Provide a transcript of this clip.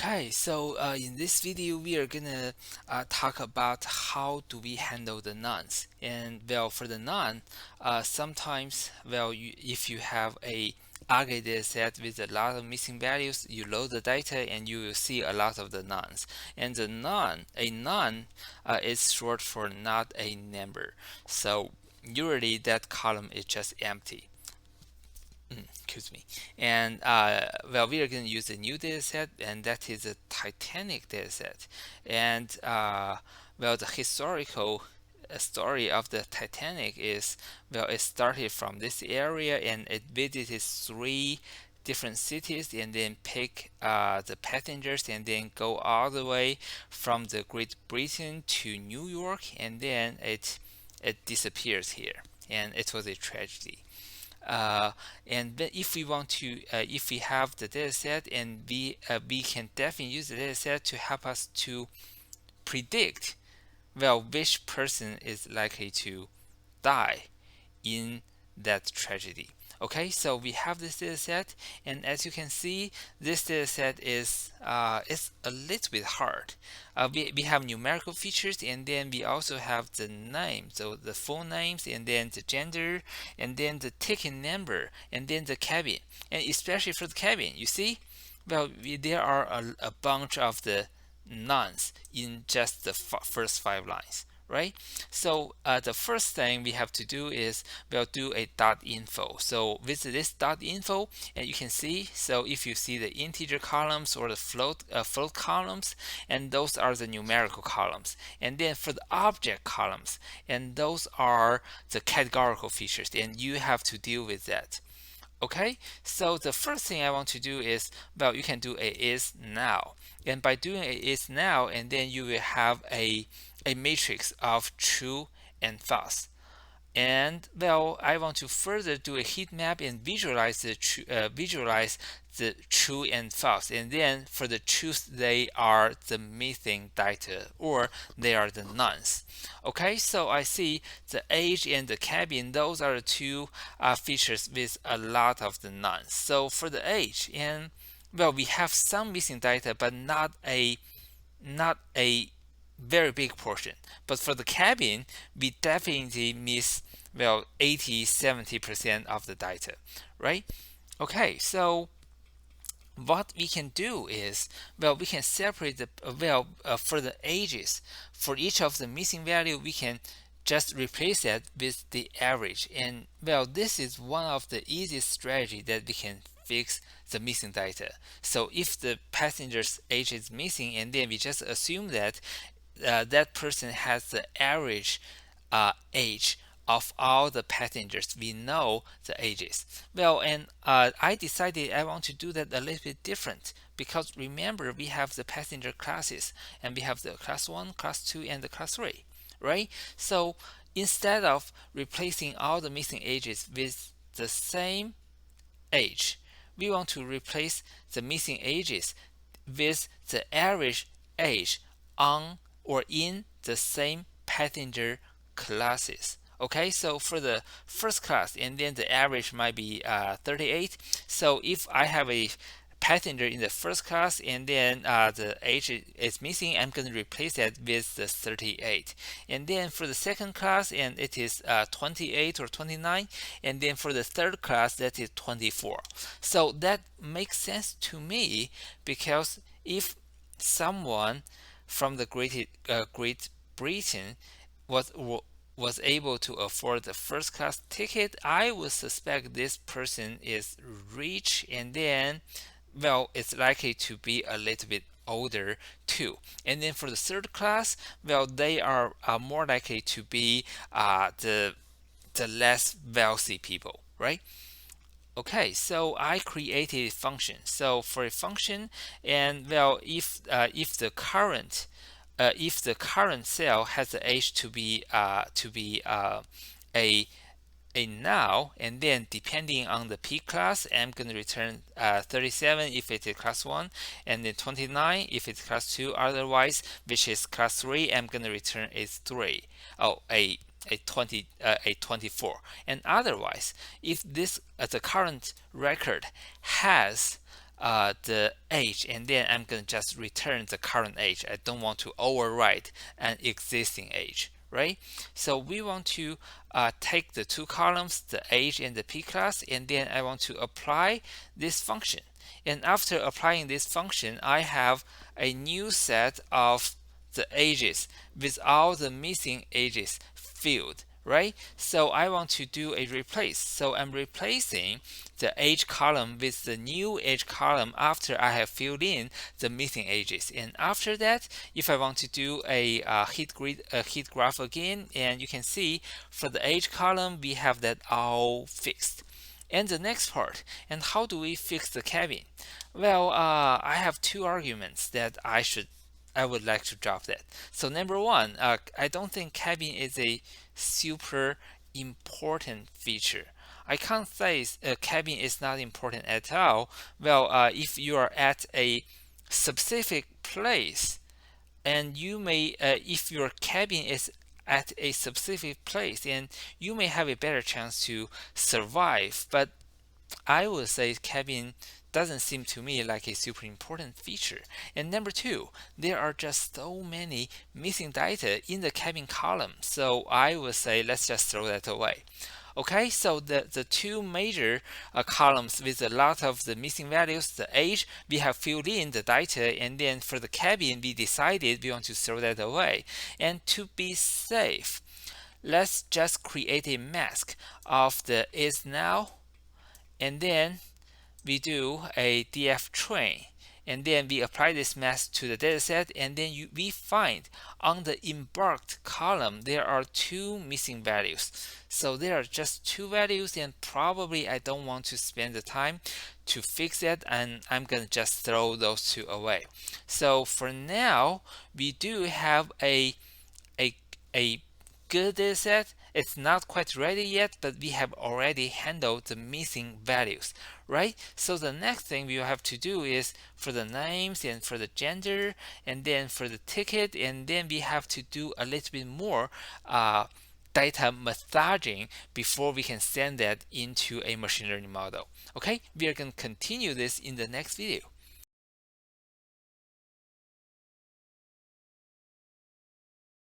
Okay, so in this video, we are gonna talk about how do we handle the nonce. And well, for the none, sometimes, well, if you have a ugly data set with a lot of missing values, you load the data and you will see a lot of the nonce. And the none, a none, is short for not a number. So usually that column is just empty. Excuse me. And well, we are going to use a new data set, and that is a Titanic data set. And well, the historical story of the Titanic is, well, it started from this area and it visited three different cities and then pick the passengers and then go all the way from the Great Britain to New York, and then it disappears here, and it was a tragedy. uh, and then if we want to if we have the data set, and we can definitely use the data set to help us to predict, well, which person is likely to die in that tragedy. Okay, so we have this data set, and as you can see, this data set is a little bit hard. We have numerical features, and then we also have the name, so the full names, and then the gender, and then the ticket number, and then the cabin. And especially for the cabin, you see, well, there are a bunch of the nonce in just the first 5 lines, right? So the first thing we have to do is we'll do a .info. So with this .info, and you can see, so if you see the integer columns or the float columns, and those are the numerical columns. And then for the object columns, and those are the categorical features, and you have to deal with that. Okay, so the first thing I want to do is, well, you can do a is now, and by doing a is now, and then you will have a matrix of true and false. And well, I want to further do a heat map and visualize the true and false. And then for the truth, they are the missing data, or they are the nonce. Okay, so I see the age and the cabin. Those are the two features with a lot of the nonce. So for the age, and well, we have some missing data, but not a very big portion. But for the cabin, we definitely miss, well, 80-70% of the data, right? Okay, so what we can do is, well, we can separate the for the ages, for each of the missing value, we can just replace that with the average. And well, this is one of the easiest strategy that we can fix the missing data. So if the passenger's age is missing, and then we just assume that that person has the average age of all the passengers. We know the ages. Well, and I decided I want to do that a little bit different, because remember, we have the passenger classes, and we have the class 1, class 2, and the class 3, right? So instead of replacing all the missing ages with the same age, we want to replace the missing ages with the average age on or in the same passenger classes. Okay, so for the first class, and then the average might be 38. So if I have a passenger in the first class, and then the age is missing, I'm going to replace that with the 38. And then for the second class, and it is 28 or 29. And then for the third class, that is 24. So that makes sense to me, because if someone from the Great Britain was was able to afford the first class ticket, I would suspect this person is rich, and then, well, it's likely to be a little bit older too. And then for the third class, well, they are more likely to be the less wealthy people, right? Okay, so I created a function. So for a function, and well, if the current cell has the age to be a now, and then depending on the P class, I'm going to return 37 if it is class 1, and then 29 if it's class 2. Otherwise, which is class 3, I'm going to return a 3. Oh, a 24. And otherwise, if this the current record has the age, and then I'm going to just return the current age. I don't want to overwrite an existing age, right? So we want to take the two columns, the age and the p class, and then I want to apply this function. And after applying this function, I have a new set of the ages without the missing ages field, right? So I want to do a replace. So I'm replacing the age column with the new age column after I have filled in the missing ages. And after that, if I want to do a heat graph again, and you can see for the age column, we have that all fixed. And the next part, and how do we fix the cabin? Well, I have two arguments that I would like to drop that. So number one, I don't think cabin is a super important feature. I can't say cabin is not important at all. Well, if you are at a specific place, and you may, if your cabin is at a specific place, and you may have a better chance to survive. But I would say cabin doesn't seem to me like a super important feature. And number two, there are just so many missing data in the cabin column. So I would say let's just throw that away. Okay, so the two major columns with a lot of the missing values, the age, we have filled in the data, and then for the cabin, we decided we want to throw that away. And to be safe, let's just create a mask of the is now, and then we do a df train, and then we apply this mask to the dataset, and then we find on the embarked column there are two missing values. So there are just two values, and probably I don't want to spend the time to fix it, and I'm gonna just throw those two away. So for now, we do have a, a good dataset. It's not quite ready yet, but we have already handled the missing values, right? So the next thing we will have to do is for the names and for the gender, and then for the ticket, and then we have to do a little bit more data massaging before we can send that into a machine learning model. Okay, we are going to continue this in the next video.